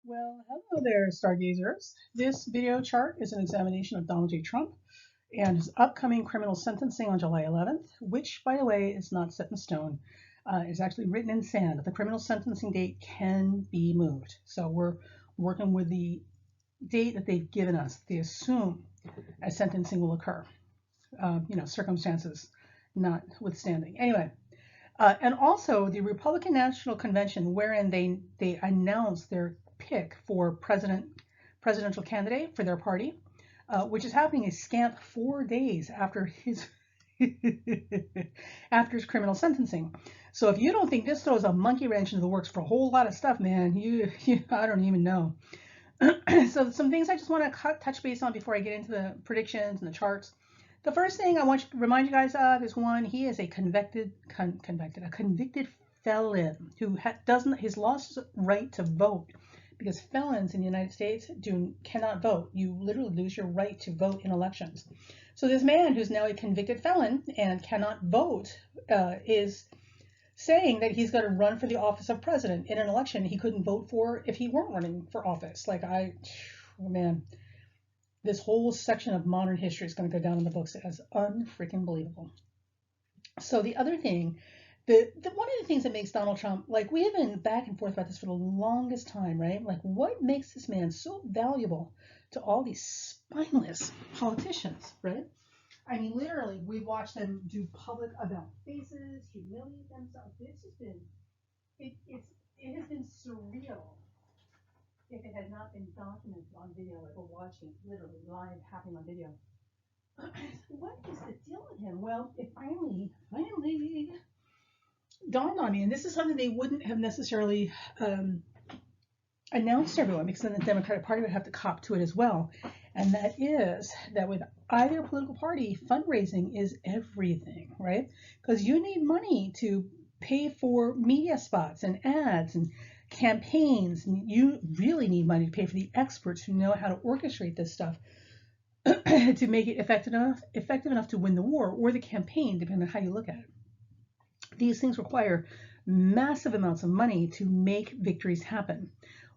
Well, hello there, stargazers. This video chart is an examination of Donald J. Trump and his upcoming criminal sentencing on July 11th, which, by the way, is not set in stone. It's actually written in sand. The criminal sentencing date can be moved. So we're working with the date that they've given us. They assume a sentencing will occur, circumstances notwithstanding. Anyway, and also the Republican National Convention, wherein they announced their pick for presidential candidate for their party, which is happening a scant 4 days after his after his criminal sentencing. So if you don't think this throws a monkey wrench into the works for a whole lot of stuff, man, you I don't even know. So some things I just want to touch base on before I get into the predictions and the charts. The first thing I want to remind you guys of is one, he is a convicted felon who doesn't, his lost right to vote, because felons in the United States cannot vote. You literally lose your right to vote in elections. So this man who's now a convicted felon and cannot vote is saying that he's going to run for the office of president in an election he couldn't vote for if he weren't running for office. Man, this whole section of modern history is going to go down in the books as unfreaking believable. So the other thing, one of the things that makes Donald Trump, like, we have been back and forth about this for the longest time, right? Like, what makes this man so valuable to all these spineless politicians, right? I mean, literally, we've watched them do public about faces, humiliate themselves. This has been, it has been surreal if it had not been documented on video, like we're watching literally live happening on video. What is the deal with him? Well, it finally dawned on me, and this is something they wouldn't have necessarily announced to everyone, because then the Democratic Party would have to cop to it as well. And that is that with either political party, fundraising is everything, right? Because you need money to pay for media spots and ads and campaigns, and you really need money to pay for the experts who know how to orchestrate this stuff to make it effective enough to win the war or the campaign, depending on how you look at it. These things require massive amounts of money to make victories happen,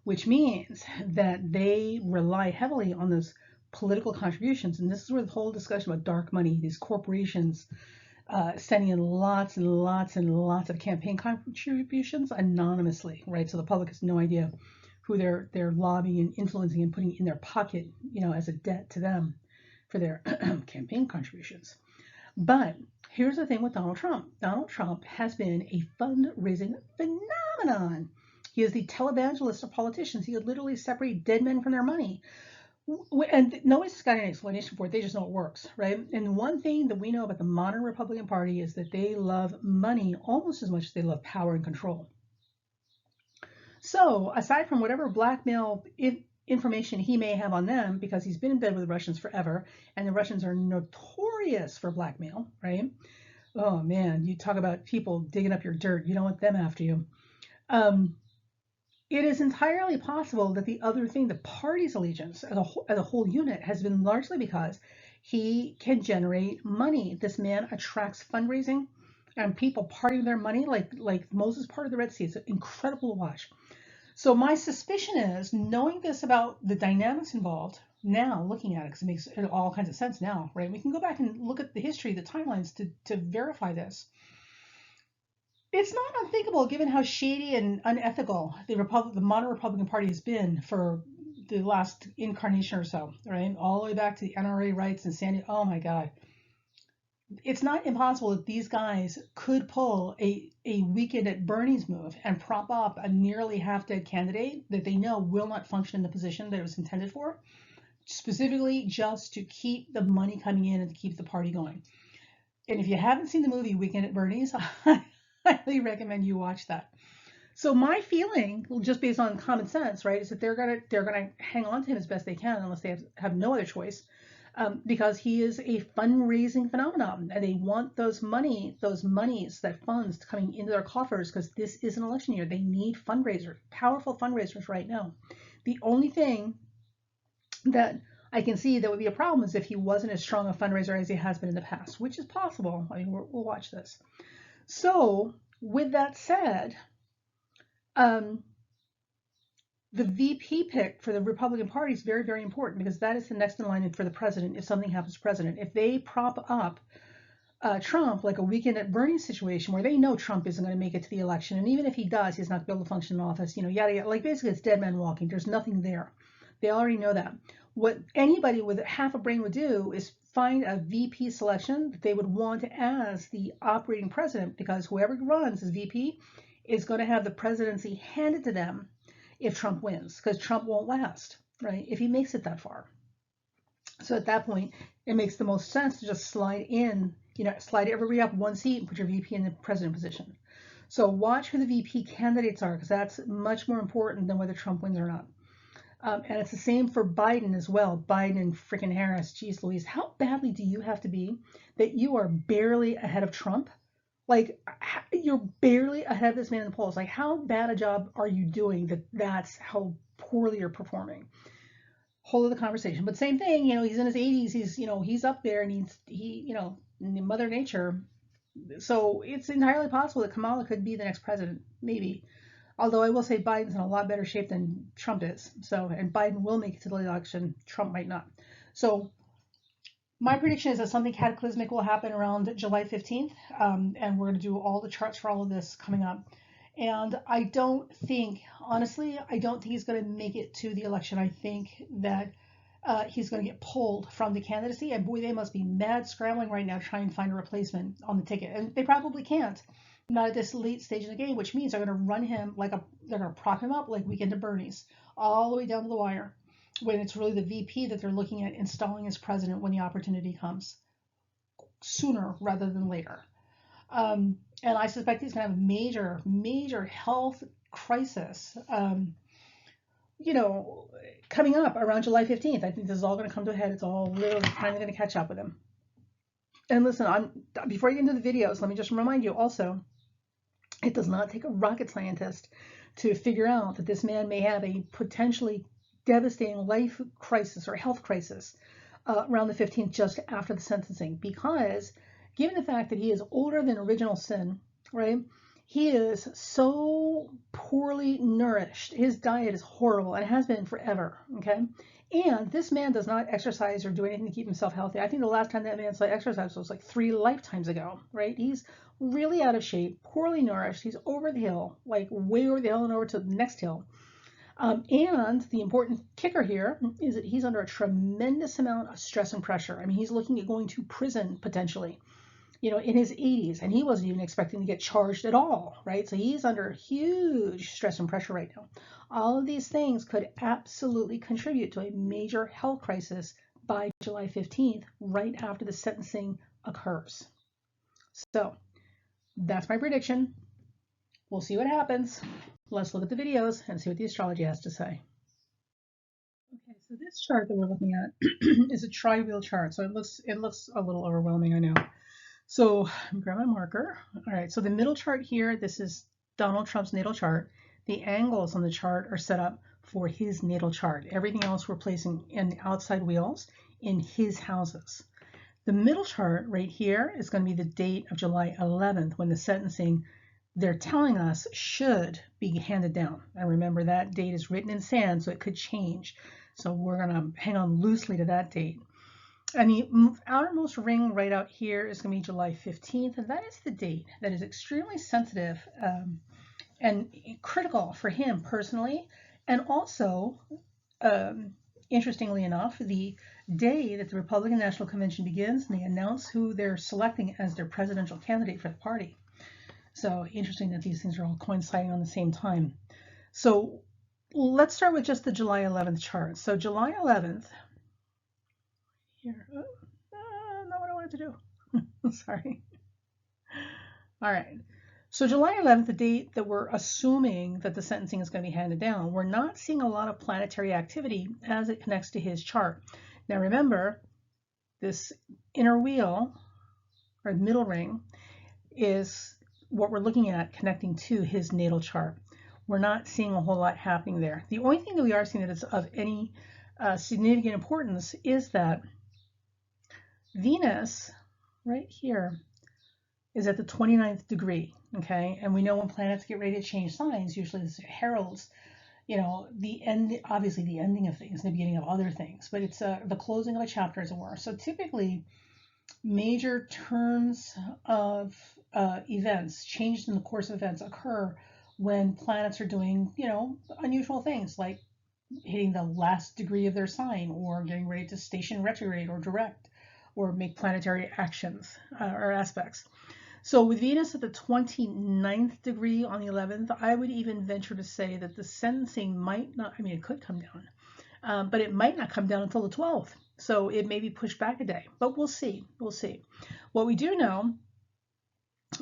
which means that they rely heavily on those political contributions. And this is where the whole discussion about dark money, these corporations sending in lots and lots and lots of campaign contributions anonymously, right? So the public has no idea who they're lobbying and influencing and putting in their pocket, as a debt to them for their campaign contributions. But here's the thing with Donald Trump. Donald Trump has been a fundraising phenomenon. He is the televangelist of politicians. He could literally separate dead men from their money. And nobody's got an explanation for it. They just know it works, right? And one thing that we know about the modern Republican Party is that they love money almost as much as they love power and control. So aside from whatever blackmail information he may have on them, because he's been in bed with the Russians forever, and the Russians are notorious for blackmail, right? Oh man, you talk about people digging up your dirt. You don't want them after you. It is entirely possible that the other thing, the party's allegiance as a whole unit, has been largely because he can generate money. This man attracts fundraising and people parting their money like Moses parted the Red Sea. It's incredible to watch. So my suspicion is, knowing this about the dynamics involved, now looking at it, because it makes all kinds of sense now, right? We can go back and look at the history, the timelines to verify this. It's not unthinkable, given how shady and unethical the modern Republican Party has been for the last incarnation or so, right? All the way back to the NRA rights and Sandy. Oh my God. It's not impossible that these guys could pull a weekend at Bernie's move and prop up a nearly half-dead candidate that they know will not function in the position that it was intended for, specifically just to keep the money coming in and to keep the party going. And if you haven't seen the movie Weekend at Bernie's, I highly recommend you watch that. So my feeling, just based on common sense, right, is that they're gonna hang on to him as best they can, unless they have no other choice, because he is a fundraising phenomenon, and they want those monies, that funds coming into their coffers, because this is an election year. They need fundraisers, powerful fundraisers right now. The only thing that I can see that would be a problem is if he wasn't as strong a fundraiser as he has been in the past, which is possible. I mean, we'll watch this. So with that said, The VP pick for the Republican Party is very, very important because that is the next in line for the president if something happens to the president. If they prop up Trump, like a weekend at Bernie's situation where they know Trump isn't going to make it to the election, and even if he does, he's not going to be able to function in office, yada, yada. Like basically, it's dead man walking. There's nothing there. They already know that. What anybody with half a brain would do is find a VP selection that they would want as the operating president, because whoever runs as VP is going to have the presidency handed to them if Trump wins, because Trump won't last, right? If he makes it that far. So at that point, it makes the most sense to just slide in, slide everybody up one seat and put your VP in the president position. So watch who the VP candidates are, because that's much more important than whether Trump wins or not. And it's the same for Biden as well. Biden and freaking Harris. Geez Louise, how badly do you have to be that you are barely ahead of Trump? Like, you're barely ahead of this man in the polls. Like, how bad a job are you doing that's how poorly you're performing? Whole other conversation. But same thing, he's in his 80s. He's up there, and he Mother Nature. So it's entirely possible that Kamala could be the next president, maybe. Although I will say Biden's in a lot better shape than Trump is. So, and Biden will make it to the election. Trump might not. So my prediction is that something cataclysmic will happen around July 15th. And we're going to do all the charts for all of this coming up. And I don't think, honestly, he's going to make it to the election. I think that he's going to get pulled from the candidacy. And boy, they must be mad scrambling right now trying to find a replacement on the ticket. And they probably can't. Not at this late stage in the game, which means they're going to run him they're going to prop him up like Weekend at Bernie's, all the way down to the wire, when it's really the VP that they're looking at installing as president when the opportunity comes, sooner rather than later. And I suspect he's going to have a major, major health crisis, coming up around July 15th. I think this is all going to come to a head. It's all literally finally going to catch up with him. And listen, before I get into the videos, let me just remind you also, it does not take a rocket scientist to figure out that this man may have a potentially devastating life crisis or health crisis around the 15th, just after the sentencing, because given the fact that he is older than original sin, right? He is so poorly nourished. His diet is horrible and has been forever, okay? And this man does not exercise or do anything to keep himself healthy. I think the last time that man saw exercise was like 3 lifetimes ago, right? He's really out of shape, poorly nourished. He's over the hill, like way over the hill and over to the next hill. And the important kicker here is that he's under a tremendous amount of stress and pressure. I mean, he's looking at going to prison potentially, in his 80s, and he wasn't even expecting to get charged at all, right? So he's under huge stress and pressure right now. All of these things could absolutely contribute to a major health crisis by July 15th, right after the sentencing occurs. So that's my prediction. We'll see what happens. Let's look at the videos and see what the astrology has to say. Okay, so this chart that we're looking at is a tri-wheel chart. So it looks a little overwhelming, I know. So I'm grab my marker. All right, so the middle chart here, this is Donald Trump's natal chart. The angles on the chart are set up for his natal chart. Everything else we're placing in the outside wheels in his houses. The middle chart right here is going to be the date of July 11th, when the sentencing, they're telling us, should be handed down. And remember, that date is written in sand, so it could change. So we're going to hang on loosely to that date. And the outermost ring right out here is going to be July 15th, and that is the date that is extremely sensitive and critical for him personally, and also, interestingly enough, the day that the Republican National Convention begins, and they announce who they're selecting as their presidential candidate for the party. So interesting that these things are all coinciding on the same time. So let's start with just the July 11th chart. So July 11th, here, not what I wanted to do. Sorry. All right. So July 11th, the date that we're assuming that the sentencing is going to be handed down, we're not seeing a lot of planetary activity as it connects to his chart. Now remember, this inner wheel, or middle ring, is what we're looking at connecting to his natal chart. We're not seeing a whole lot happening there. The only thing that we are seeing that is of any significant importance is that Venus, right here, is at the 29th degree, okay? And we know when planets get ready to change signs, usually this heralds you know, the end, obviously the ending of things, the beginning of other things, but it's the closing of a chapter, as it were. So typically, major turns of events, changes in the course of events, occur when planets are doing, you know, unusual things like hitting the last degree of their sign, or getting ready to station retrograde or direct, or make planetary actions or aspects. So with Venus at the 29th degree on the 11th, I would even venture to say that the sentencing might not, I mean, it could come down, but it might not come down until the 12th. So it may be pushed back a day, but we'll see. We'll see. What we do know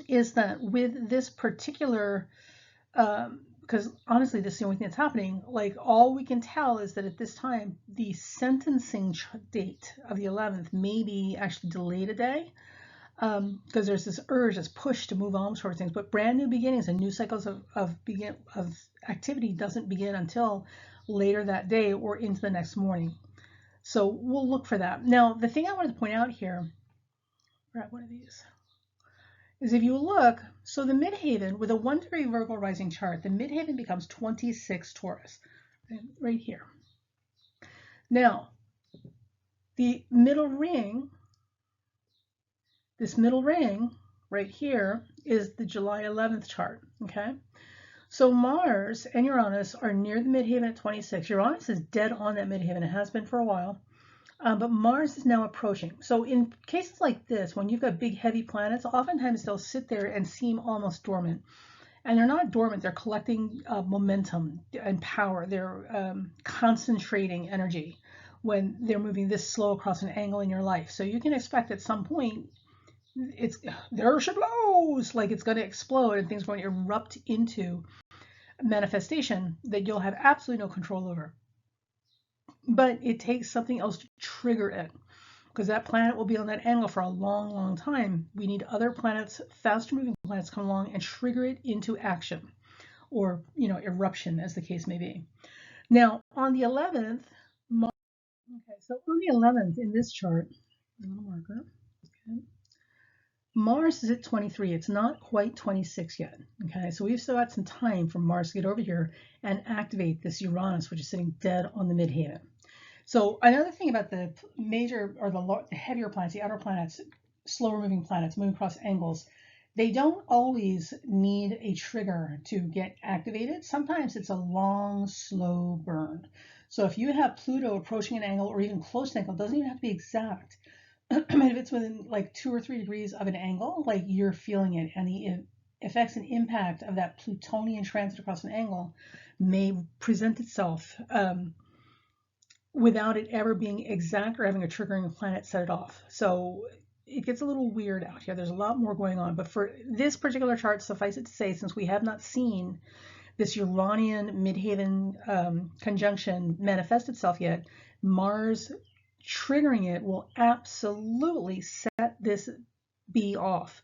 is that with this particular, because honestly, this is the only thing that's happening, like all we can tell is that at this time, the sentencing date of the 11th may be actually delayed a day, because there's this urge, this push to move on towards things. But brand new beginnings and new cycles of activity doesn't begin until later that day or into the next morning. So we'll look for that. Now, the thing I wanted to point out here, grab one of these, is if you look, so the midhaven with a 1 degree Virgo rising chart, the midhaven becomes 26 Taurus, right here. Now, the middle ring, this middle ring right here is the July 11th chart, okay? So Mars and Uranus are near the midhaven at 26. Uranus is dead on that midhaven. It has been for a while, but Mars is now approaching. So in cases like this, when you've got big heavy planets, oftentimes they'll sit there and seem almost dormant. And they're not dormant, they're collecting momentum and power. They're concentrating energy when they're moving this slow across an angle in your life. So you can expect at some point, there she blows, like it's going to explode and things are going to erupt into manifestation that you'll have absolutely no control over. But it takes something else to trigger it, because that planet will be on that angle for a long, long time. We need other planets, faster moving planets, come along and trigger it into action, or, you know, eruption, as the case may be. Now, on the 11th, okay, so on the 11th in this chart, a little marker, okay, Mars is at 23. It's not quite 26 yet. Okay, so we've still got some time for Mars to get over here and activate this Uranus, which is sitting dead on the midhaven. So another thing about the major, or the heavier planets, the outer planets, slower moving planets, moving across angles, they don't always need a trigger to get activated. Sometimes it's a long, slow burn. So if you have Pluto approaching an angle or even close to an angle, it doesn't even have to be exact. If it's within like 2 or 3 degrees of an angle, like you're feeling it, and the effects and impact of that Plutonian transit across an angle may present itself without it ever being exact or having a triggering planet set it off. So it gets a little weird out here. There's a lot more going on. But for this particular chart, suffice it to say, since we have not seen this Uranian midhaven conjunction manifest itself yet, Mars triggering it will absolutely set this bee off.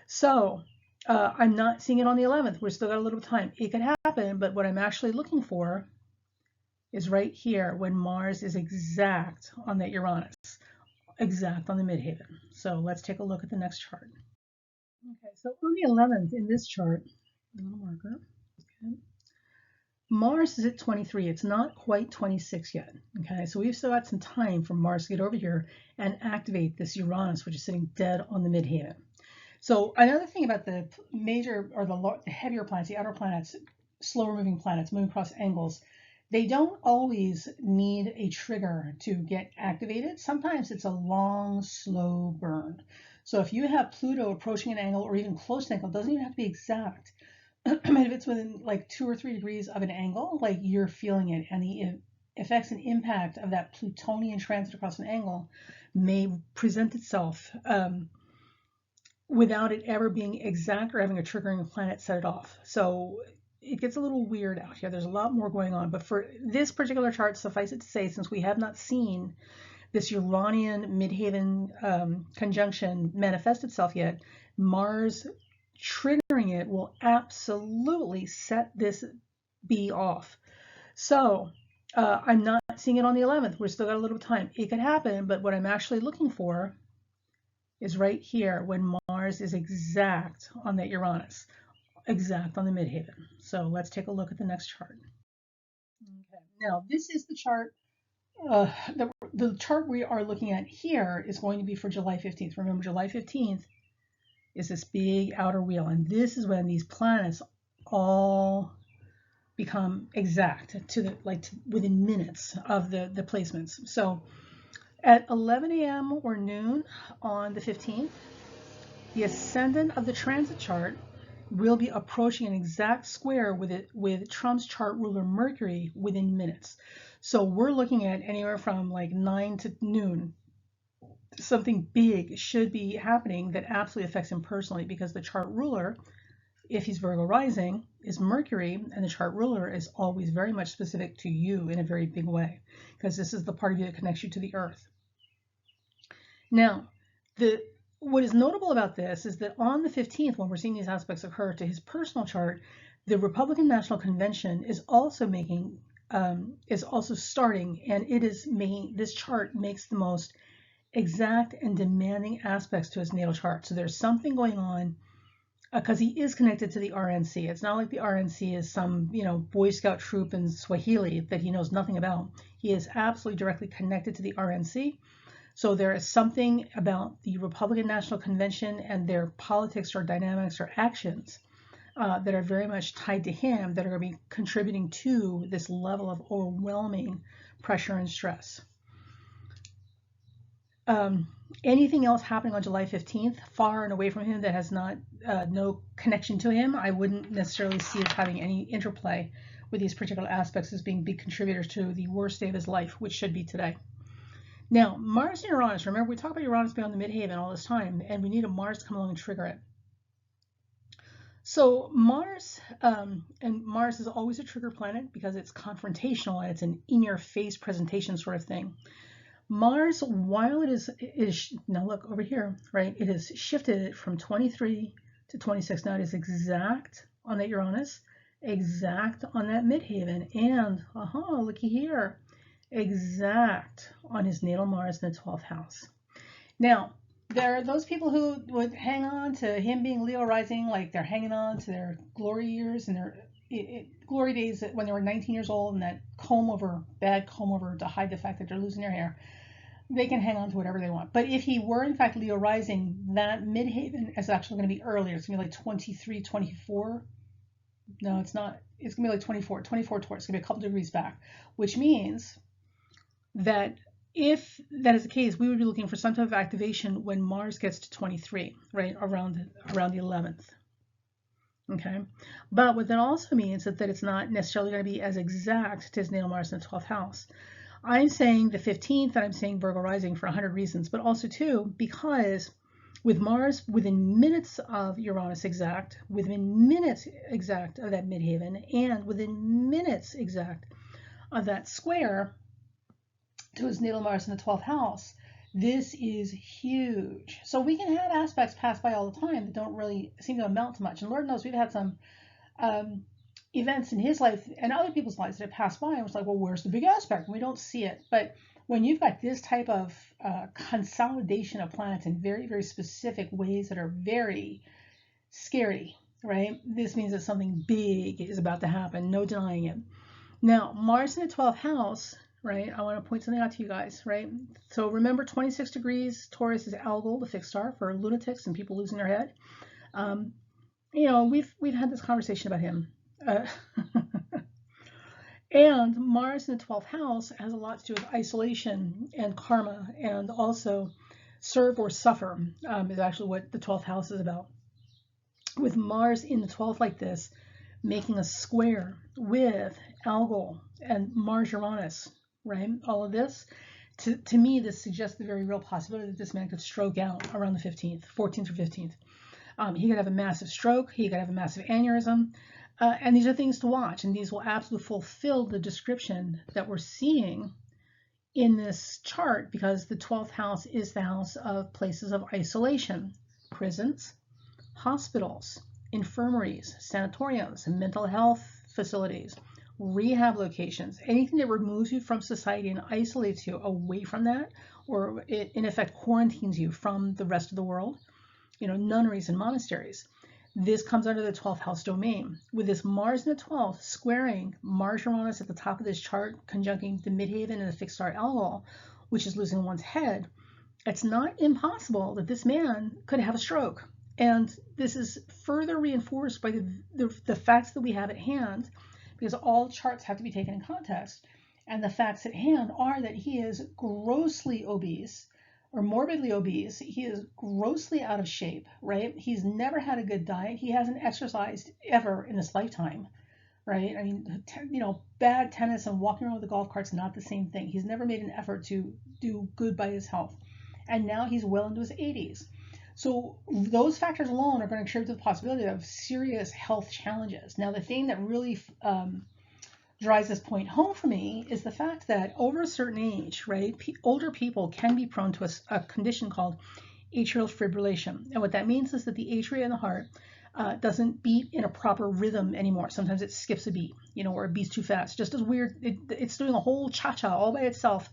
So I'm not seeing it on the 11th. We're still got a little time. It could happen, but what I'm actually looking for is right here when Mars is exact on that Uranus, exact on the midhaven. So let's take a look at the next chart. Okay, so on the 11th in this chart, a little marker, okay, Mars is at 23. It's not quite 26 yet. Okay, so we've still got some time for Mars to get over here and activate this Uranus, which is sitting dead on the midhaven. So another thing about the major, or the heavier planets, the outer planets, slower moving planets, moving across angles, they don't always need a trigger to get activated. Sometimes it's a long, slow burn. So if you have Pluto approaching an angle or even close to an angle, it doesn't even have to be exact. If it's within like 2 or 3 degrees of an angle, like you're feeling it, and the effects and impact of that Plutonian transit across an angle may present itself without it ever being exact or having a triggering planet set it off. So it gets a little weird out here. There's a lot more going on. But for this particular chart, suffice it to say, since we have not seen this Uranian midhaven conjunction manifest itself yet, Mars triggering it will absolutely set this bee off. So I'm not seeing it on the 11th. We're still got a little time. It could happen, but what I'm actually looking for is right here when Mars is exact on that Uranus, exact on the midhaven. So let's take a look at the next chart. Okay. Now, this is the chart. The chart we are looking at here is going to be for July 15th. Remember, July 15th is this big outer wheel, and this is when these planets all become exact to the within minutes of the placements. So at 11 a.m. or noon on the 15th, the ascendant of the transit chart will be approaching an exact square with Trump's chart ruler Mercury within minutes. So we're looking at anywhere from like 9 to noon. Something big should be happening that absolutely affects him personally, because the chart ruler, if he's Virgo rising, is Mercury, and the chart ruler is always very much specific to you in a very big way, because this is the part of you that connects you to the earth. Now, what is notable about this is that on the 15th, when we're seeing these aspects occur to his personal chart, the Republican National Convention is also starting, and this chart makes the most exact and demanding aspects to his natal chart. So there's something going on, because he is connected to the RNC. It's not like the RNC is some, Boy Scout troop in Swahili that he knows nothing about. He is absolutely directly connected to the RNC. So there is something about the Republican National Convention and their politics or dynamics or actions that are very much tied to him, that are going to be contributing to this level of overwhelming pressure and stress. Anything else happening on July 15th, far and away from him, that has no connection to him, I wouldn't necessarily see as having any interplay with these particular aspects as being big contributors to the worst day of his life, which should be today. Now, Mars and Uranus, remember we talk about Uranus being on the midhaven all this time, and we need a Mars to come along and trigger it. So Mars, and Mars is always a trigger planet because it's confrontational and it's an in-your-face presentation sort of thing. Mars, while it is now look over here, right? It has shifted from 23 to 26. Now it is exact on that Uranus, exact on that midhaven, and looky here, exact on his natal Mars in the 12th house. Now, there are those people who would hang on to him being Leo rising, like they're hanging on to their glory years and their glory days when they were 19 years old, and that bad comb over to hide the fact that they're losing their hair. They can hang on to whatever they want. But if he were in fact Leo rising, that midhaven is actually going to be earlier. It's going to be like 23, 24. No, it's not. It's going to be like 24 Taurus. It's going to be a couple degrees back, which means that if that is the case, we would be looking for some type of activation when Mars gets to 23, right, around the 11th. Okay, but what that also means is that it's not necessarily going to be as exact to his natal Mars in the 12th house. I'm saying the 15th, and I'm saying Virgo rising for 100 reasons, but also too because with Mars within minutes of Uranus exact, within minutes exact of that midhaven, and within minutes exact of that square to his natal Mars in the 12th house, this is huge. So we can have aspects pass by all the time that don't really seem to amount to much. And Lord knows we've had some events in his life and other people's lives that have passed by, and it's like, well, where's the big aspect? And we don't see it. But when you've got this type of consolidation of planets in very, very specific ways that are very scary, right? This means that something big is about to happen. No denying it. Now, Mars in the 12th house, right? I want to point something out to you guys, right? So remember, 26 degrees Taurus is Algol, the fixed star for lunatics and people losing their head. We've had this conversation about him. And Mars in the 12th house has a lot to do with isolation and karma, and also serve or suffer is actually what the 12th house is about. With Mars in the 12th like this, making a square with Algol and Mars Uranus, right? All of this, to me, this suggests the very real possibility that this man could stroke out around the 15th, 14th or 15th. He could have a massive stroke. He could have a massive aneurysm. And these are things to watch, and these will absolutely fulfill the description that we're seeing in this chart, because the 12th house is the house of places of isolation, prisons, hospitals, infirmaries, sanatoriums, and mental health facilities, rehab locations, anything that removes you from society and isolates you away from that, or it, in effect, quarantines you from the rest of the world, nunneries and monasteries. This comes under the 12th house domain. With this Mars in the 12th squaring Mars Uranus at the top of this chart, conjuncting the midhaven and the fixed star Algol, which is losing one's head, it's not impossible that this man could have a stroke. And this is further reinforced by the facts that we have at hand, because all charts have to be taken in context. And the facts at hand are that he is grossly obese, or morbidly obese. He is grossly out of shape, right? He's never had a good diet. He hasn't exercised ever in his lifetime, right? I mean, bad tennis and walking around with a golf cart's not the same thing. He's never made an effort to do good by his health. And now he's well into his 80s. So those factors alone are going to contribute to the possibility of serious health challenges. Now, the thing that really drives this point home for me is the fact that over a certain age, right, older people can be prone to a condition called atrial fibrillation. And what that means is that the atria in the heart doesn't beat in a proper rhythm anymore. Sometimes it skips a beat, or it beats too fast. Just as weird, it's doing a whole cha-cha all by itself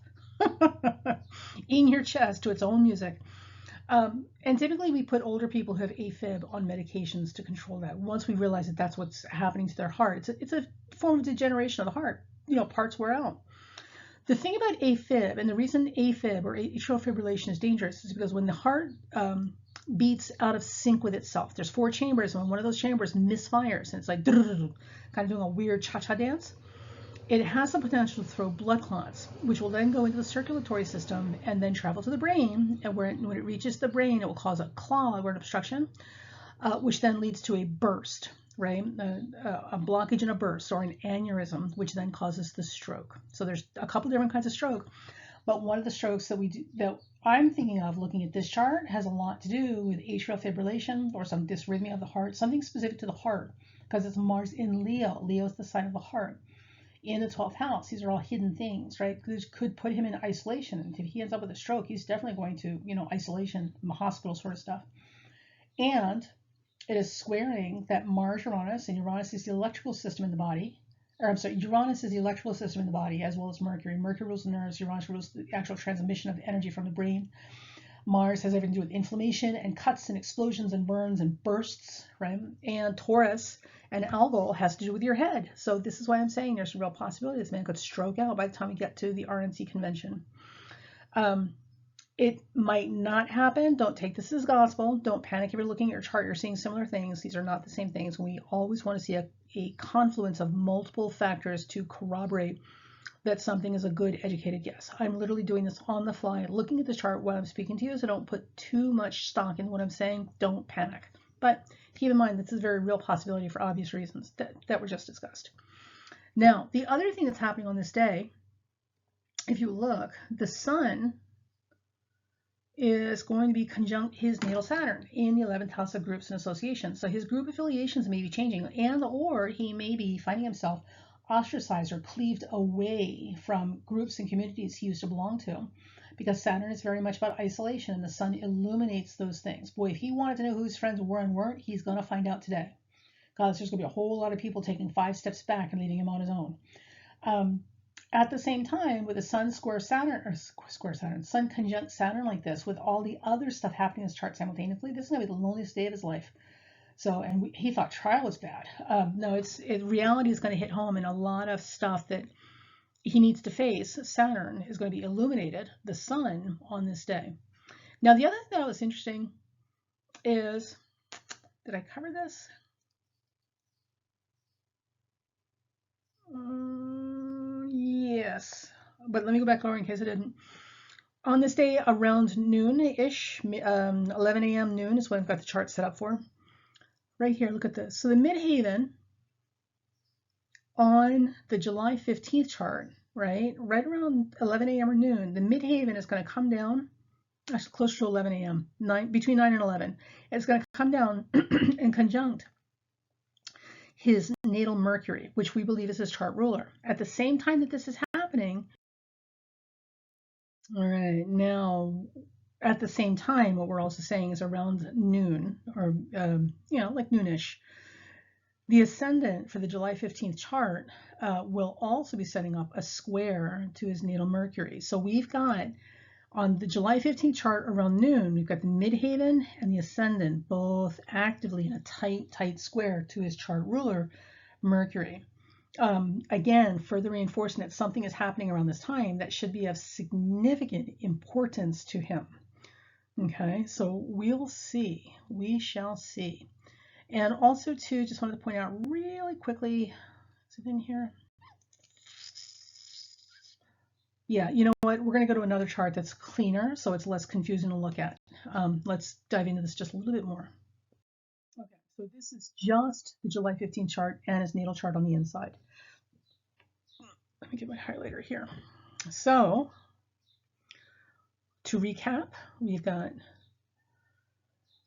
in your chest to its own music. And typically we put older people who have AFib on medications to control that. Once we realize that that's what's happening to their heart, it's a form of degeneration of the heart. Parts wear out. The thing about AFib, and the reason AFib or atrial fibrillation is dangerous, is because when the heart beats out of sync with itself, there's 4 chambers, and when one of those chambers misfires, and it's like kind of doing a weird cha-cha dance, it has the potential to throw blood clots, which will then go into the circulatory system and then travel to the brain. And when it reaches the brain, it will cause a clog or an obstruction, which then leads to a burst, right? A blockage and a burst, or an aneurysm, which then causes the stroke. So there's a couple different kinds of stroke, but one of the strokes that I'm thinking of looking at this chart has a lot to do with atrial fibrillation or some dysrhythmia of the heart, something specific to the heart, because it's Mars in Leo. Leo is the sign of the heart. In the 12th house, these are all hidden things, right? This could put him in isolation. And if he ends up with a stroke, he's definitely going to, isolation, hospital sort of stuff. And it is squaring that Mars Uranus, and Uranus is the electrical system in the body. Uranus is the electrical system in the body, as well as Mercury. Mercury rules the nerves, Uranus rules the actual transmission of energy from the brain. Mars has everything to do with inflammation and cuts and explosions and burns and bursts, right? And Taurus and Algol has to do with your head. So this is why I'm saying there's a real possibility this man could stroke out by the time we get to the RNC convention. It might not happen. Don't take this as gospel. Don't panic if you're looking at your chart. You're seeing similar things. These are not the same things. We always want to see a confluence of multiple factors to corroborate that something is a good educated guess. I'm literally doing this on the fly, looking at the chart while I'm speaking to you, so don't put too much stock in what I'm saying. Don't panic. But keep in mind, this is a very real possibility for obvious reasons that were just discussed. Now, the other thing that's happening on this day, if you look, the sun is going to be conjunct his natal Saturn in the 11th house of groups and associations. So his group affiliations may be changing, or he may be finding himself ostracized or cleaved away from groups and communities he used to belong to, because Saturn is very much about isolation and the sun illuminates those things. Boy, if he wanted to know who his friends were and weren't, he's going to find out today, because there's going to be a whole lot of people taking 5 steps back and leaving him on his own. At the same time, with the sun sun conjunct Saturn like this, with all the other stuff happening in his chart simultaneously, this is going to be the loneliest day of his life. So, and he thought trial was bad. No, reality is going to hit home, and a lot of stuff that he needs to face, Saturn is going to be illuminated, the sun, on this day. Now, the other thing that was interesting is, did I cover this? Yes, but let me go back over in case I didn't. On this day, around noon-ish, 11 a.m. noon is when I've got the chart set up for. Right here, look at this. So the midhaven on the July 15th chart, right around 11 a.m. or noon, the midhaven is going to come down, actually closer to 11 a.m., between 9 and 11. It's going to come down and conjunct his natal Mercury, which we believe is his chart ruler. At the same time that this is happening, all right, now at the same time, what we're also saying is around noon, or like noonish, the ascendant for the July 15th chart will also be setting up a square to his natal Mercury. So we've got On the July 15th chart around noon, we've got the midheaven and the ascendant both actively in a tight square to his chart ruler, Mercury. Again, further reinforcing that something is happening around this time that should be of significant importance to him. Okay, so we'll see. We shall see. And also, too, just wanted to point out really quickly, is it in here? Yeah, you know what? We're going to go to another chart that's cleaner, so it's less confusing to look at. Let's dive into this just a little bit more. Okay, so this is just the July 15th chart and his natal chart on the inside. Let me get my highlighter here. So, to recap, we've got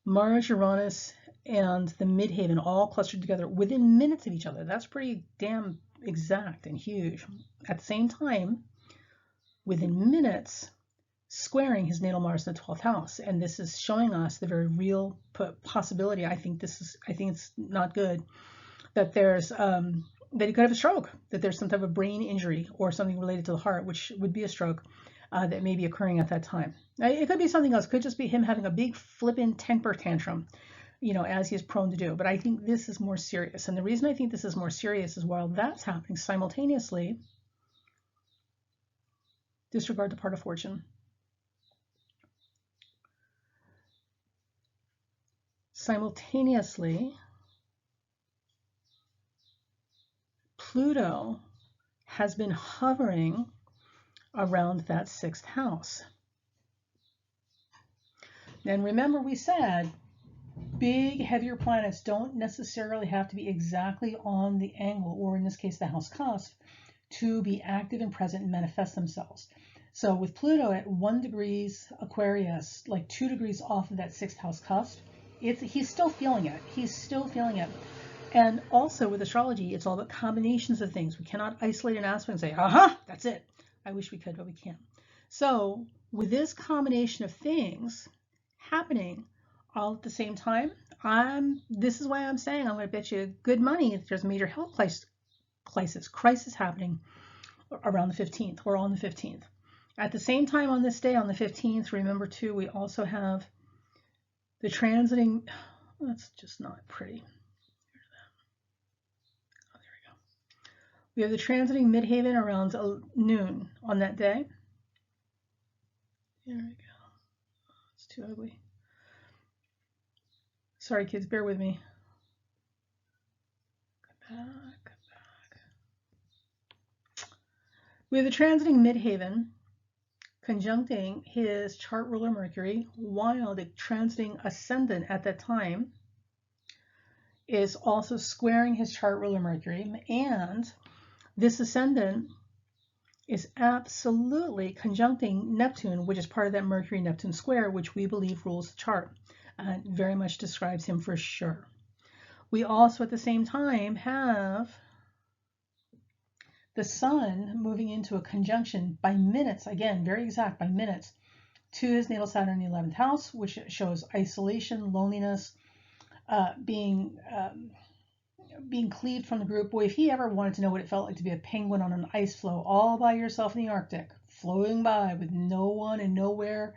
Mars, Uranus, and the midheaven all clustered together within minutes of each other. That's pretty damn exact and huge. At the same time, within minutes, squaring his natal Mars in the 12th house. And this is showing us the very real possibility. I think it's not good that there's that he could have a stroke, that there's some type of brain injury or something related to the heart, which would be a stroke that may be occurring at that time. It could be something else. It could just be him having a big flippin' temper tantrum, you know, as he is prone to do. But I think this is more serious. And the reason I think this is more serious is while that's happening simultaneously, disregard the part of fortune. Simultaneously, Pluto has been hovering around that 6th house. And remember, we said big, heavier planets don't necessarily have to be exactly on the angle, or in this case, the house cusp, to be active and present and manifest themselves. So with Pluto at 1 degree Aquarius, like 2 degrees off of that 6th house cusp, he's still feeling it. He's still feeling it. And also with astrology, it's all about combinations of things. We cannot isolate an aspect and say, aha, that's it. I wish we could, but we can't. So with this combination of things happening all at the same time, this is why I'm saying I'm going to bet you good money that there's a major health crisis happening around the 15th or on the 15th. At the same time on this day, on the 15th, remember too, we also have the transiting, that's just not pretty. Oh, there we go. We have the transiting midheaven around noon on that day. There we go. It's too ugly. Sorry, kids, bear with me. Come back. We have the transiting midheaven conjuncting his chart ruler Mercury, while the transiting ascendant at that time is also squaring his chart ruler Mercury, and this ascendant is absolutely conjuncting Neptune, which is part of that Mercury-Neptune square, which we believe rules the chart and very much describes him for sure. We also at the same time have the Sun moving into a conjunction by minutes, again, very exact, by minutes, to his natal Saturn in the 11th house, which shows isolation, loneliness, being cleaved from the group. Boy, if he ever wanted to know what it felt like to be a penguin on an ice floe all by yourself in the Arctic, floating by with no one and nowhere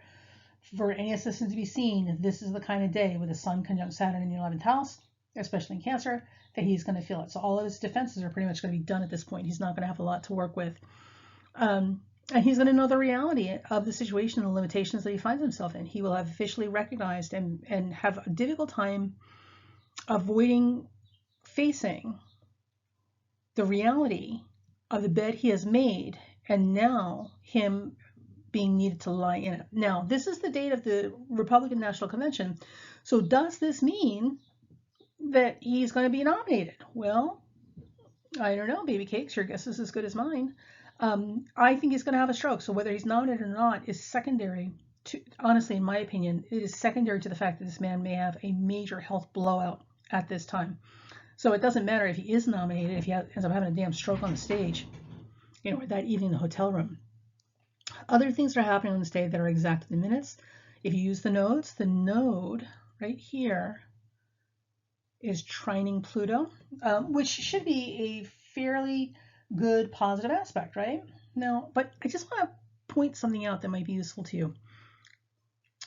for any assistance to be seen, this is the kind of day with the Sun conjunct Saturn in the 11th house, especially in Cancer, that he's going to feel it. So all of his defenses are pretty much going to be done at this point. He's not going to have a lot to work with. And he's going to know the reality of the situation and the limitations that he finds himself in. He will have officially recognized and have a difficult time avoiding facing the reality of the bed he has made, and now him being needed to lie in it. Now, this is the date of the Republican National Convention. So does this mean that he's going to be nominated? Well, I don't know, baby cakes. Your guess is as good as mine. I think he's going to have a stroke. So whether he's nominated or not is secondary to, honestly, in my opinion, it is secondary to the fact that this man may have a major health blowout at this time. So it doesn't matter if he is nominated, if he ends up having a damn stroke on the stage, you know, that evening in the hotel room. Other things that are happening on this day that are exact to the minutes. If you use the nodes, the node right here is trining Pluto, which should be a fairly good positive aspect, right? Now, but I just want to point something out that might be useful to you.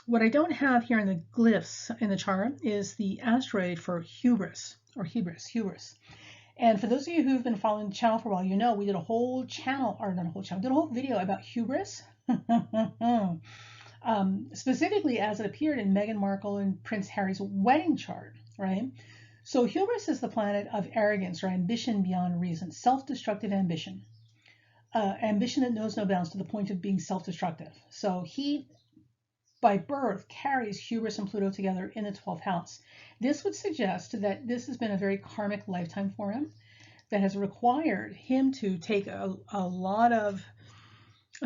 What I don't have here in the glyphs in the chart is the asteroid for hubris, or hubris. And for those of you who've been following the channel for a while, you know we did a whole channel, or not a whole channel, did a whole video about hubris. Specifically as it appeared in Meghan Markle and Prince Harry's wedding chart, right? So hubris is the planet of arrogance or ambition beyond reason, self-destructive ambition. Ambition that knows no bounds to the point of being self-destructive. So he, by birth, carries hubris and Pluto together in the 12th house. This would suggest that this has been a very karmic lifetime for him that has required him to take a lot of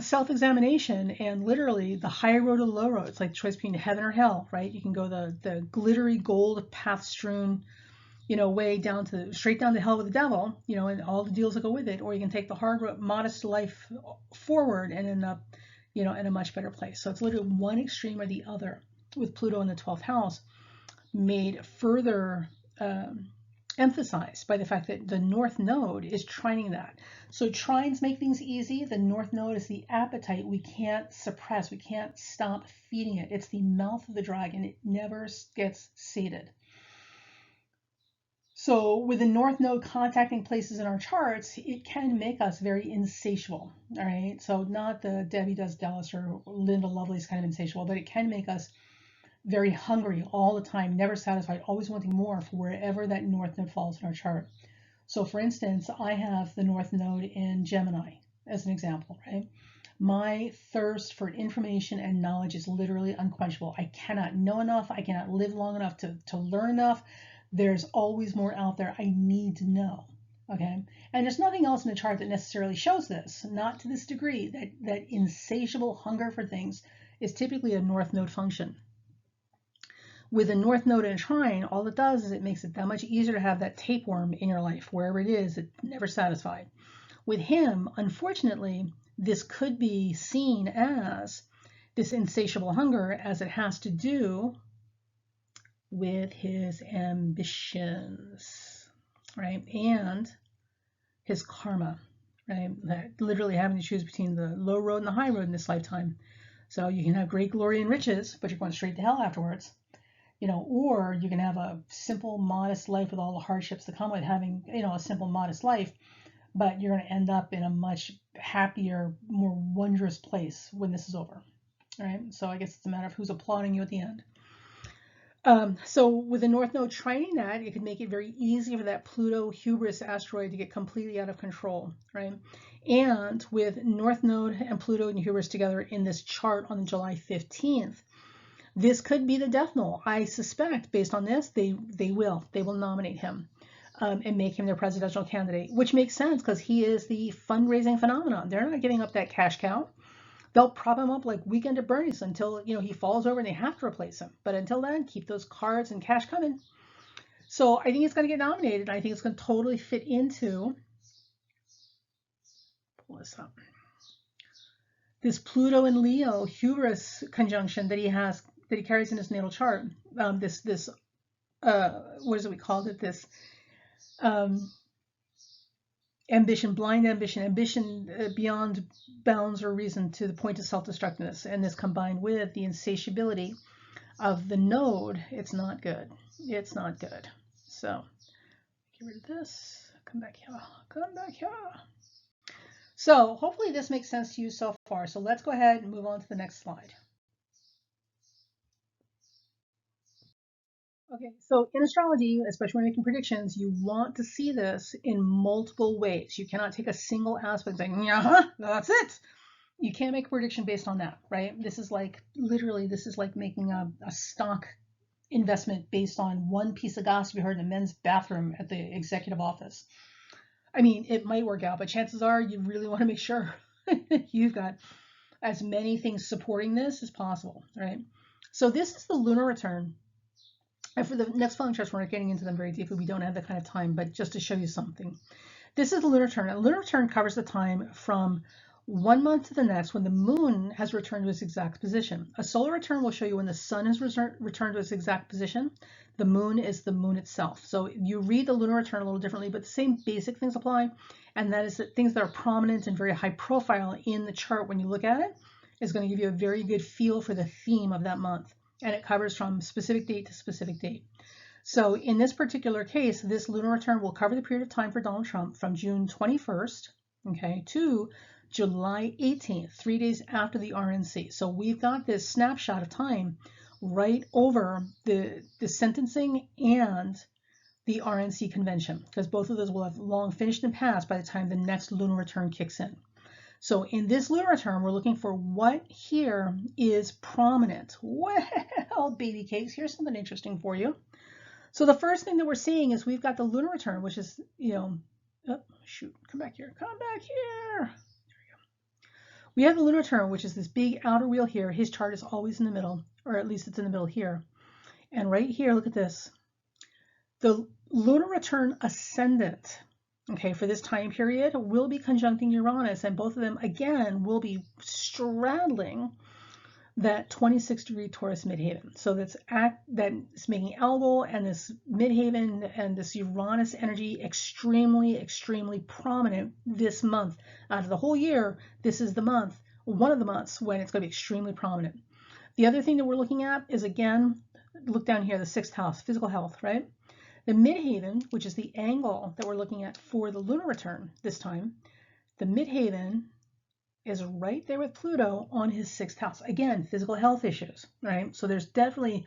self-examination and literally the high road or the low road. It's like the choice between heaven or hell, right? You can go the glittery gold path strewn, way down to straight down to hell with the devil, and all the deals that go with it, or you can take the hard road, modest life forward and end up, in a much better place. So it's literally one extreme or the other, with Pluto in the 12th house, made further emphasized by the fact that the North Node is trining that. So trines make things easy. The North Node is the appetite we can't suppress. We can't stop feeding it. It's the mouth of the dragon. It never gets sated. So with the North Node contacting places in our charts, it can make us very insatiable, all right? So not the Debbie Does Dallas or Linda Lovelace kind of insatiable, but it can make us very hungry all the time, never satisfied, always wanting more for wherever that North Node falls in our chart. So for instance, I have the North Node in Gemini as an example, right? My thirst for information and knowledge is literally unquenchable. I cannot know enough. I cannot live long enough to learn enough. There's always more out there I need to know, okay? And there's nothing else in the chart that necessarily shows this, not to this degree, that insatiable hunger for things is typically a North Node function. With a North Node in a trine, all it does is it makes it that much easier to have that tapeworm in your life, wherever it is, it's never satisfied. With him, unfortunately, this could be seen as this insatiable hunger, as it has to do with his ambitions, right? And his karma, right? That literally having to choose between the low road and the high road in this lifetime. So you can have great glory and riches, but you're going straight to hell afterwards. Or you can have a simple, modest life with all the hardships that come with having, a simple, modest life, but you're going to end up in a much happier, more wondrous place when this is over, all right? So I guess it's a matter of who's applauding you at the end. So with the North Node trining that, it could make it very easy for that Pluto hubris asteroid to get completely out of control, right? And with North Node and Pluto and hubris together in this chart on July 15th, this could be the death knell. I suspect, based on this, they will nominate him and make him their presidential candidate, which makes sense because he is the fundraising phenomenon. They're not giving up that cash cow. They'll prop him up like Weekend at Bernie's until he falls over and they have to replace him. But until then, keep those cards and cash coming. So I think it's going to get nominated. I think it's going to totally fit into, pull this up, this Pluto and Leo hubris conjunction that he has, that he carries in his natal chart. What is it we called it? This ambition, blind ambition beyond bounds or reason to the point of self-destructiveness. And this combined with the insatiability of the node, it's not good. It's not good. So get rid of this. Come back here. Come back here. So hopefully this makes sense to you so far. So let's go ahead and move on to the next slide. Okay, so in astrology, especially when making predictions, you want to see this in multiple ways. You cannot take a single aspect and say, yeah, that's it. You can't make a prediction based on that, right? This is like, literally, this is like making a stock investment based on one piece of gossip you heard in a men's bathroom at the executive office. I mean, it might work out, but chances are you really want to make sure you've got as many things supporting this as possible, right? So this is the lunar return. And for the next following charts, we're not getting into them very deeply. We don't have that kind of time, but just to show you something. This is the lunar return. A lunar return covers the time from 1 month to the next when the moon has returned to its exact position. A solar return will show you when the sun has returned to its exact position. The moon is the moon itself. So you read the lunar return a little differently, but the same basic things apply. And that is that things that are prominent and very high profile in the chart when you look at it is going to give you a very good feel for the theme of that month. And it covers from specific date to specific date. So in this particular case, this lunar return will cover the period of time for Donald Trump from June 21st, okay, to July 18th, 3 days after the RNC. So we've got this snapshot of time right over the sentencing and the RNC convention, because both of those will have long finished and passed by the time the next lunar return kicks in. So in this lunar return, we're looking for what here is prominent. Well, baby cakes, here's something interesting for you. So the first thing that we're seeing is we've got the lunar return, which is, oh, shoot, come back here, come back here. There we go. We have the lunar return, which is this big outer wheel here. His chart is always in the middle, or at least it's in the middle here. And right here, look at this. The lunar return ascendant, okay, for this time period will be conjuncting Uranus, and both of them, again, will be straddling that 26-degree Taurus midheaven. So that's making Algol and this midheaven and this Uranus energy extremely, extremely prominent this month. Out of the whole year, this is the month, one of the months when it's going to be extremely prominent. The other thing that we're looking at is, again, look down here, the 6th house, physical health, right? The midheaven, which is the angle that we're looking at for the lunar return this time, the midheaven is right there with Pluto on his 6th house. Again, physical health issues, right? So there's definitely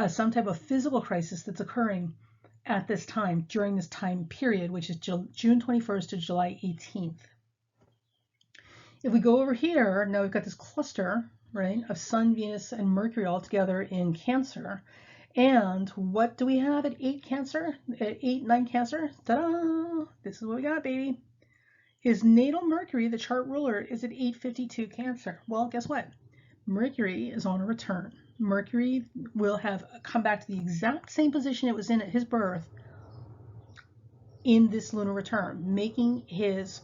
some type of physical crisis that's occurring at this time, during this time period, which is June 21st to July 18th. If we go over here, now we've got this cluster, right, of Sun, Venus, and Mercury all together in Cancer. And what do we have at 8 Cancer? At 8, 9 Cancer? Ta-da! This is what we got, baby. His natal Mercury, the chart ruler, is at 852 Cancer. Well, guess what? Mercury is on a return. Mercury will have come back to the exact same position it was in at his birth in this lunar return, making his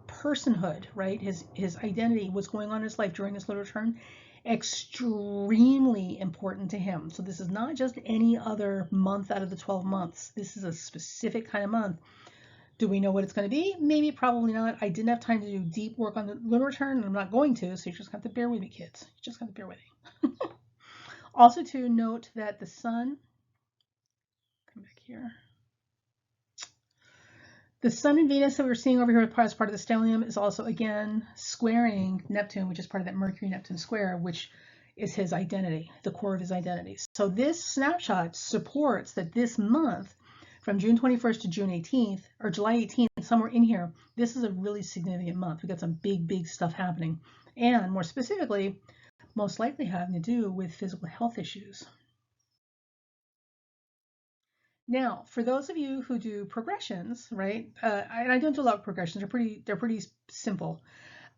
personhood, right, his identity, what's going on in his life during this lunar return, extremely important to him. So this is not just any other month out of the 12 months. This is a specific kind of month. Do we know what it's going to be? Maybe, probably not. I didn't have time to do deep work on the lunar return, and I'm not going to, so you just have to bear with me, kids. You just have to bear with me. Also to note that the sun, come back here. The sun and Venus that we're seeing over here as part of the stellium is also, again, squaring Neptune, which is part of that Mercury-Neptune square, which is his identity, the core of his identity. So this snapshot supports that this month, from June 21st to June 18th, or July 18th, somewhere in here, this is a really significant month. We've got some big, big stuff happening. And more specifically, most likely having to do with physical health issues. Now, for those of you who do progressions, right, and I don't do a lot of progressions, they're pretty simple.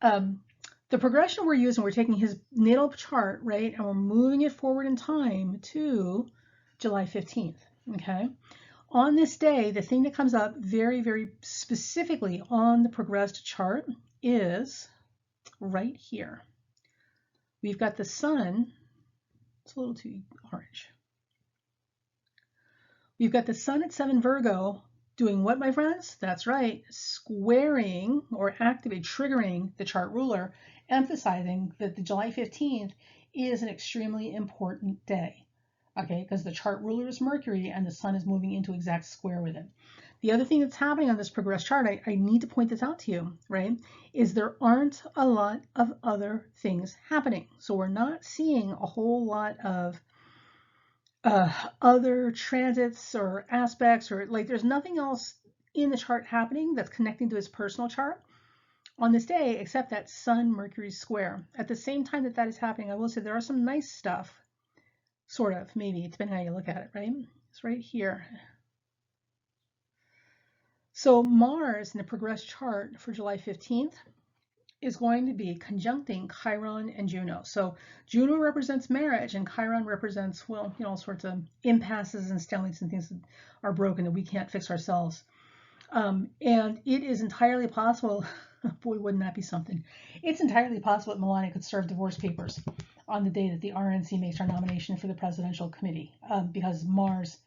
The progression we're using, we're taking his natal chart, right, and we're moving it forward in time to July 15th, okay? On this day, the thing that comes up very, very specifically on the progressed chart is right here. We've got the sun, it's a little too orange. We've got the sun at 7 Virgo doing what, my friends? That's right, squaring or triggering the chart ruler, emphasizing that the July 15th is an extremely important day. Okay, because the chart ruler is Mercury and the sun is moving into exact square with it. The other thing that's happening on this progressed chart, I need to point this out to you, right, is there aren't a lot of other things happening. So we're not seeing a whole lot of other transits or aspects, or like there's nothing else in the chart happening that's connecting to his personal chart on this day except that Sun Mercury square. At the same time that that is happening, I will say there are some nice stuff. Sort of, maybe, depending on how you look at it, right? It's right here. So Mars in the progressed chart for July 15th is going to be conjuncting Chiron and Juno. So Juno represents marriage and Chiron represents, well, you know, all sorts of impasses and stalemates and things that are broken that we can't fix ourselves. And it is entirely possible Boy, wouldn't that be something. It's entirely possible that Melania could serve divorce papers on the day that the RNC makes her nomination for the presidential committee, because Mars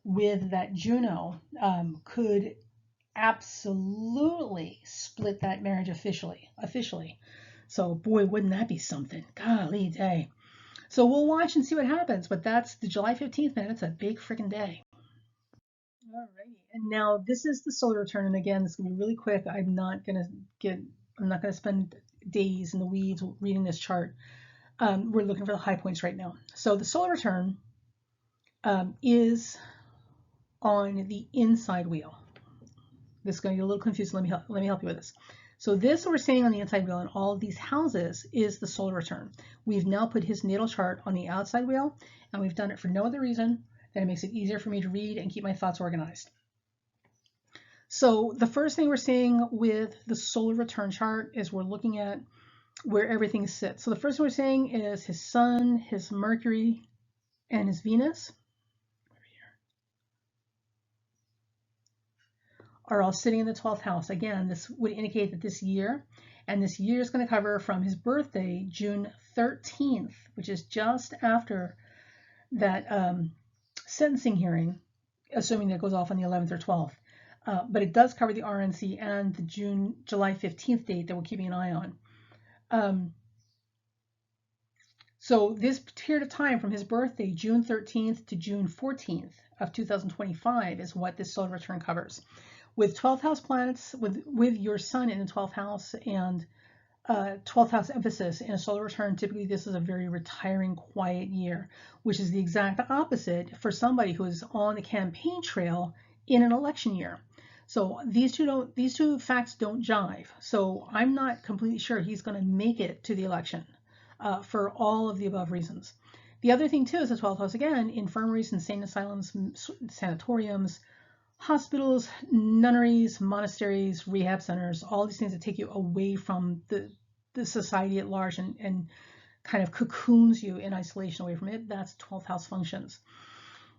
with that Juno could absolutely split that marriage officially. So boy, wouldn't that be something. Golly day. So we'll watch and see what happens, but that's the July 15th, man. It's a big freaking day. Alrighty, and now this is the solar return, and again, it's gonna be really quick. I'm not gonna spend days in the weeds reading this chart. We're looking for the high points right now. So the solar return is on the inside wheel. This is going to get a little confusing. Let me help you with this. So this we're seeing on the inside wheel in all of these houses is the solar return. We've now put his natal chart on the outside wheel, and we've done it for no other reason than it makes it easier for me to read and keep my thoughts organized. So the first thing we're seeing with the solar return chart is we're looking at where everything sits. So the first thing we're saying is his Sun, his Mercury, and his Venus are all sitting in the 12th house. Again, this would indicate that this year, and this year is going to cover from his birthday, June 13th, which is just after that sentencing hearing, assuming that it goes off on the 11th or 12th. But it does cover the RNC and the July 15th date that we're keeping an eye on. So this period of time from his birthday, June 13th to June 14th of 2025 is what this solar return covers. With 12th house planets, with your Sun in the 12th house and 12th house emphasis in a solar return, typically this is a very retiring, quiet year, which is the exact opposite for somebody who is on the campaign trail in an election year. So these two facts don't jive. So I'm not completely sure he's going to make it to the election for all of the above reasons. The other thing too is the 12th house again, infirmaries, insane asylums, sanatoriums, hospitals, nunneries, monasteries, rehab centers, all these things that take you away from the society at large and kind of cocoons you in isolation away from it. That's 12th house functions.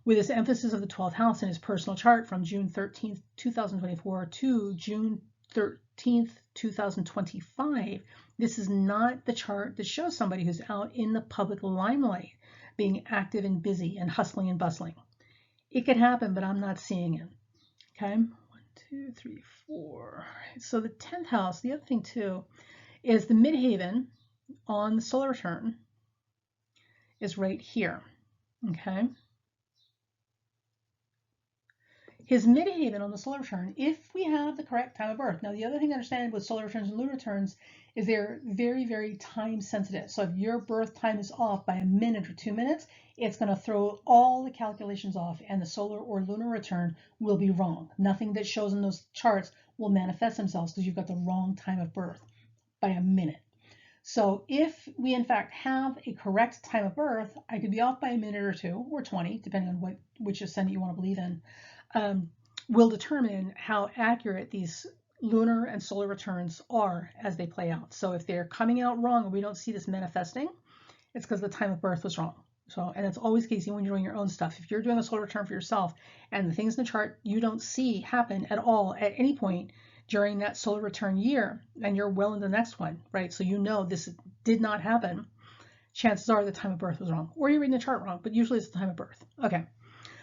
With this emphasis of the 12th house in his personal chart from June 13th, 2024 to June 13th, 2025, this is not the chart that shows somebody who's out in the public limelight, being active and busy and hustling and bustling. It could happen, but I'm not seeing it. Okay, 1, 2, 3, 4. So the 10th house, the other thing too, is the midhaven on the solar return is right here. Okay. His midhaven on the solar return, if we have the correct time of birth. Now, the other thing to understand with solar returns and lunar returns is they're very, very time sensitive. So if your birth time is off by a minute or 2 minutes, it's going to throw all the calculations off, and the solar or lunar return will be wrong. Nothing that shows in those charts will manifest themselves because you've got the wrong time of birth by a minute. So if we in fact have a correct time of birth, I could be off by a minute or 2 or 20, depending on which ascendant you want to believe in, will determine how accurate these lunar and solar returns are as they play out. So if they're coming out wrong and we don't see this manifesting, it's because the time of birth was wrong. So, and it's always the case when you're doing your own stuff. If you're doing a solar return for yourself and the things in the chart you don't see happen at all at any point during that solar return year, and you're well in the next one, right? So you know this did not happen. Chances are the time of birth was wrong, or you're reading the chart wrong, but usually it's the time of birth. Okay.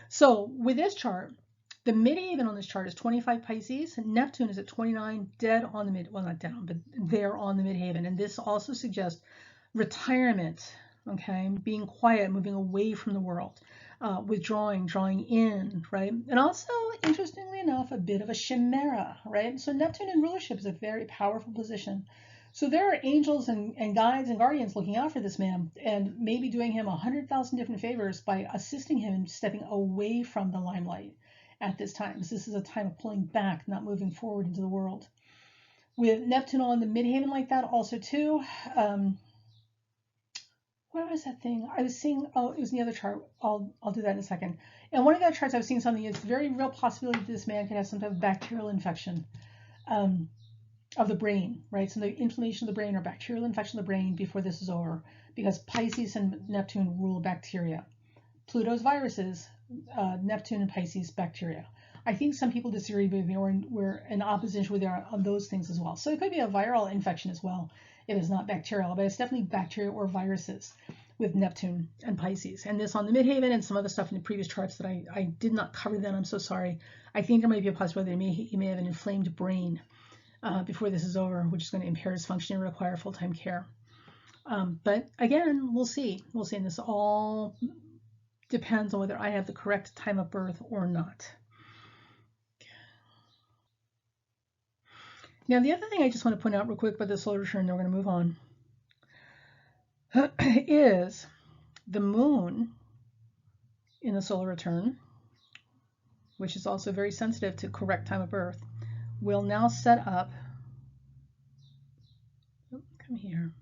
So with this chart, the midhaven on this chart is 25 Pisces. Neptune is at 29, dead on the mid, well, not down, but there on the midhaven. And this also suggests retirement, okay, being quiet, moving away from the world, withdrawing, drawing in, right? And also, interestingly enough, a bit of a chimera, right? So Neptune in rulership is a very powerful position. So there are angels and guides and guardians looking out for this man and maybe doing him 100,000 different favors by assisting him in stepping away from the limelight at this time. So this is a time of pulling back, not moving forward into the world. With Neptune on the midhaven like that also too, what was that thing? I was seeing, oh, it was in the other chart. I'll do that in a second. And one of the other charts I was seeing something is very real possibility that this man could have some type of bacterial infection of the brain, right? So the inflammation of the brain or bacterial infection of the brain before this is over, because Pisces and Neptune rule bacteria. Pluto's viruses, Neptune and Pisces bacteria. I think some people disagree with me, or we're in opposition with me on those things as well. So it could be a viral infection as well if it's not bacterial, but it's definitely bacteria or viruses with Neptune and Pisces. And this on the midheaven and some other stuff in the previous charts that I did not cover then. I'm so sorry. I think there might be a possibility that he may have an inflamed brain before this is over, which is going to impair his functioning and require full-time care. But again, we'll see. We'll see. And this all depends on whether I have the correct time of birth or not. Now, the other thing I just want to point out real quick about the solar return, then we're going to move on, is the moon in the solar return, which is also very sensitive to correct time of birth, will now set up, come here,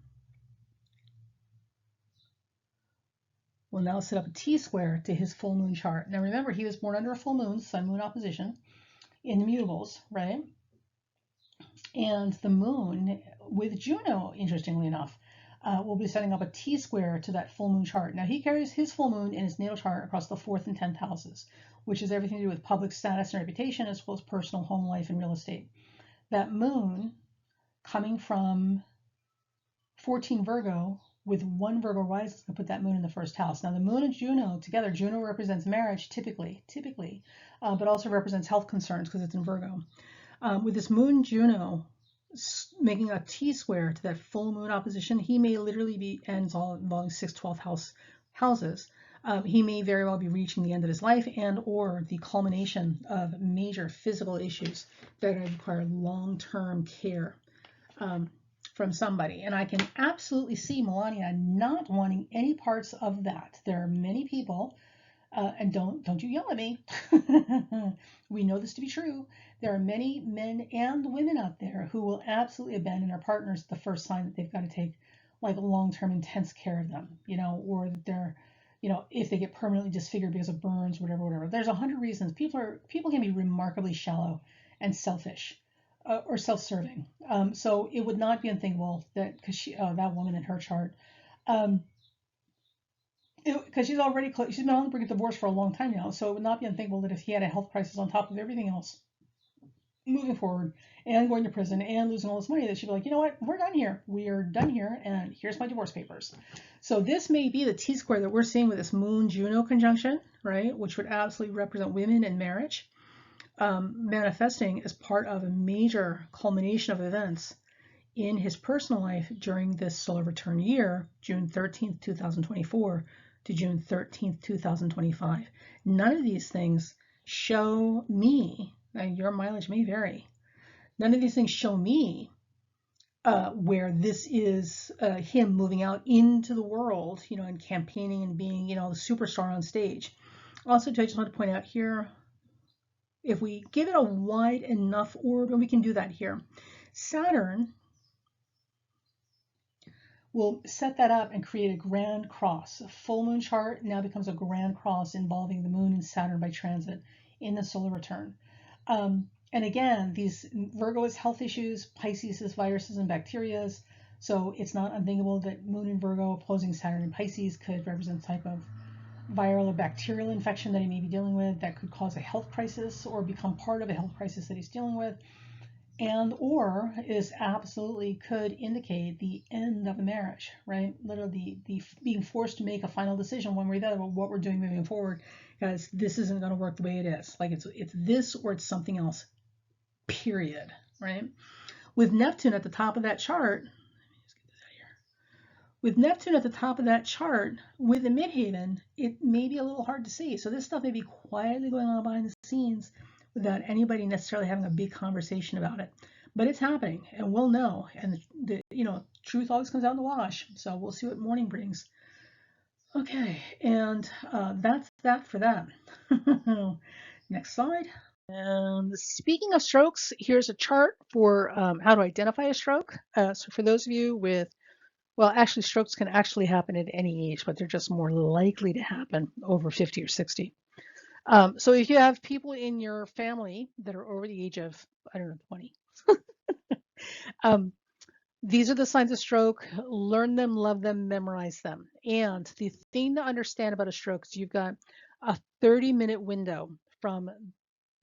will now set up a T-square to his full moon chart. Now remember, he was born under a full moon, sun-moon opposition, in the mutables, right? And the moon with Juno, interestingly enough, will be setting up a T-square to that full moon chart. Now he carries his full moon in his natal chart across the 4th and 10th houses, which is everything to do with public status and reputation, as well as personal home life and real estate. That moon coming from 14 Virgo with 1 Virgo rising is going to put that moon in the 1st house. Now the moon and Juno together, Juno represents marriage typically, but also represents health concerns because it's in Virgo. With this moon Juno making a T-square to that full moon opposition, he may literally be, and it's all involving 6th, 12th houses, he may very well be reaching the end of his life and or the culmination of major physical issues that require long-term care from somebody. And I can absolutely see Melania not wanting any parts of that. There are many people, and don't you yell at me. We know this to be true. There are many men and women out there who will absolutely abandon their partners at the first sign that they've got to take like long-term intense care of them, or that they're, if they get permanently disfigured because of burns, whatever. There's 100 reasons. People can be remarkably shallow and selfish. Or self-serving. So it would not be unthinkable that, because that woman in her chart, because she's been on the brink of divorce for a long time now, so it would not be unthinkable that if he had a health crisis on top of everything else, moving forward and going to prison and losing all this money, that she'd be like, you know what, we're done here. We are done here, and here's my divorce papers. So this may be the T-square that we're seeing with this Moon-Juno conjunction, right, which would absolutely represent women and marriage. Manifesting as part of a major culmination of events in his personal life during this solar return year, June 13th, 2024 to June 13th, 2025. None of these things show me, and your mileage may vary, none of these things show me where this is him moving out into the world, and campaigning and being, the superstar on stage. Also, I just want to point out here, if we give it a wide enough orb, and we can do that here, Saturn will set that up and create a grand cross. A full moon chart now becomes a grand cross involving the moon and Saturn by transit in the solar return. And again, these Virgo is health issues, Pisces is viruses and bacteria. So it's not unthinkable that moon in Virgo opposing Saturn and Pisces could represent a type of viral or bacterial infection that he may be dealing with that could cause a health crisis or become part of a health crisis that he's dealing with, and or is absolutely could indicate the end of a marriage, right? Literally the being forced to make a final decision one way or the other about what we're doing moving forward, because this isn't going to work the way it is. Like it's this or it's something else, period, right? With Neptune at the top of that chart, with Neptune at the top of that chart, with the midheaven, it may be a little hard to see. So this stuff may be quietly going on behind the scenes without anybody necessarily having a big conversation about it. But it's happening, and we'll know. And the truth always comes out in the wash. So we'll see what morning brings. Okay, and that's that for that. Next slide. And speaking of strokes, here's a chart for how to identify a stroke. So for those of you with, well, actually, strokes can actually happen at any age, but they're just more likely to happen over 50 or 60. So if you have people in your family that are over the age of, I don't know, 20, these are the signs of stroke. Learn them, love them, memorize them. And the thing to understand about a stroke is you've got a 30-minute window from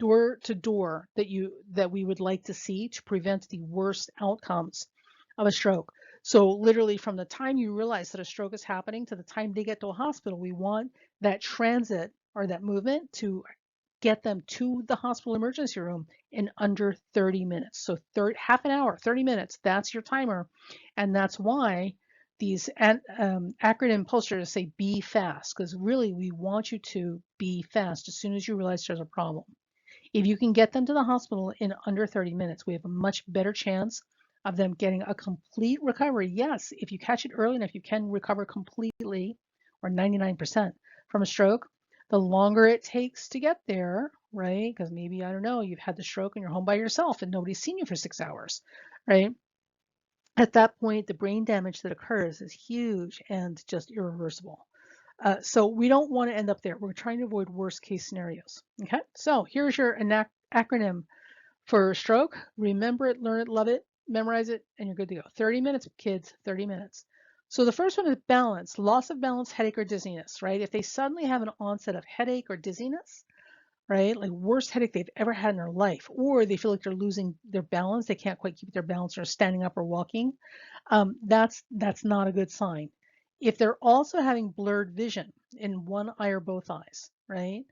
door to door that we would like to see to prevent the worst outcomes of a stroke. So literally from the time you realize that a stroke is happening to the time they get to a hospital, we want that transit or that movement to get them to the hospital emergency room in under 30 minutes. So half an hour, 30 minutes, that's your timer. And that's why these acronym posters say be fast, because really we want you to be fast as soon as you realize there's a problem. If you can get them to the hospital in under 30 minutes, we have a much better chance of them getting a complete recovery. Yes, if you catch it early enough, you can recover completely or 99% from a stroke. The longer it takes to get there, right? Because maybe, I don't know, you've had the stroke and you're home by yourself and nobody's seen you for 6 hours, right? At that point, the brain damage that occurs is huge and just irreversible. So we don't want to end up there. We're trying to avoid worst case scenarios. Okay, so here's your acronym for stroke. Remember it, learn it, love it, memorize it, and you're good to go. 30 minutes, kids, 30 minutes. So the first one is balance, loss of balance, headache, or dizziness, right? If they suddenly have an onset of headache or dizziness, right? Like worst headache they've ever had in their life, or they feel like they're losing their balance, they can't quite keep their balance or standing up or walking, that's not a good sign. If they're also having blurred vision in one eye or both eyes, right?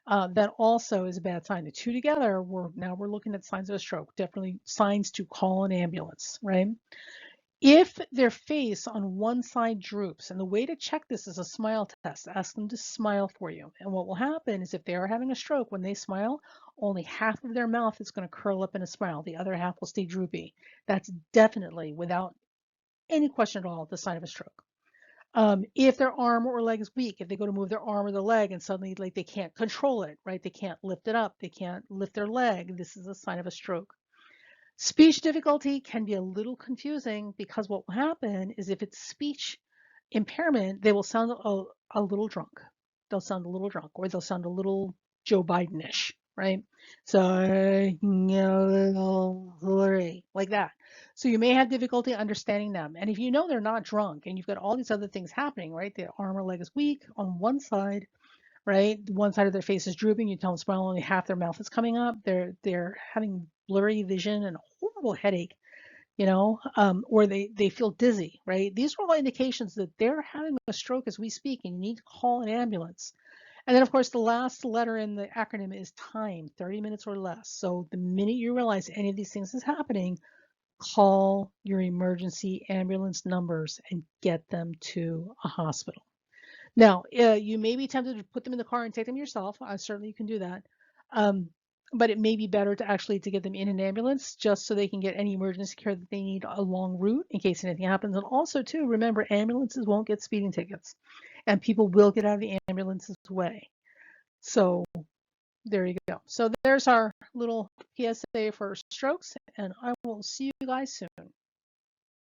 That also is a bad sign. The two together, we're looking at signs of a stroke, definitely signs to call an ambulance, right? If their face on one side droops, and the way to check this is a smile test, ask them to smile for you. And what will happen is if they are having a stroke, when they smile, only half of their mouth is going to curl up in a smile. The other half will stay droopy. That's definitely, without any question at all, the sign of a stroke. If their arm or leg is weak, if they go to move their arm or the leg and suddenly like they can't control it, right? They can't lift it up, they can't lift their leg, this is a sign of a stroke. Speech difficulty can be a little confusing because what will happen is if it's speech impairment, they will sound a little drunk. They'll sound a little drunk, or they'll sound a little Joe Biden-ish, right? So, like that. So you may have difficulty understanding them. And if you know they're not drunk and you've got all these other things happening, right? Their arm or leg is weak on one side, right? One side of their face is drooping. You tell them smile, only half their mouth is coming up. They're having blurry vision and a horrible headache, or they feel dizzy, right? These are all indications that they're having a stroke as we speak, and you need to call an ambulance. And then, of course, the last letter in the acronym is time, 30 minutes or less. So the minute you realize any of these things is happening, call your emergency ambulance numbers and get them to a hospital. Now, you may be tempted to put them in the car and take them yourself. Certainly you can do that. But it may be better to get them in an ambulance just so they can get any emergency care that they need a long route in case anything happens. And also, too, remember, ambulances won't get speeding tickets, and people will get out of the ambulance's way. So there you go. So there's our little PSA for strokes, and I will see you guys soon.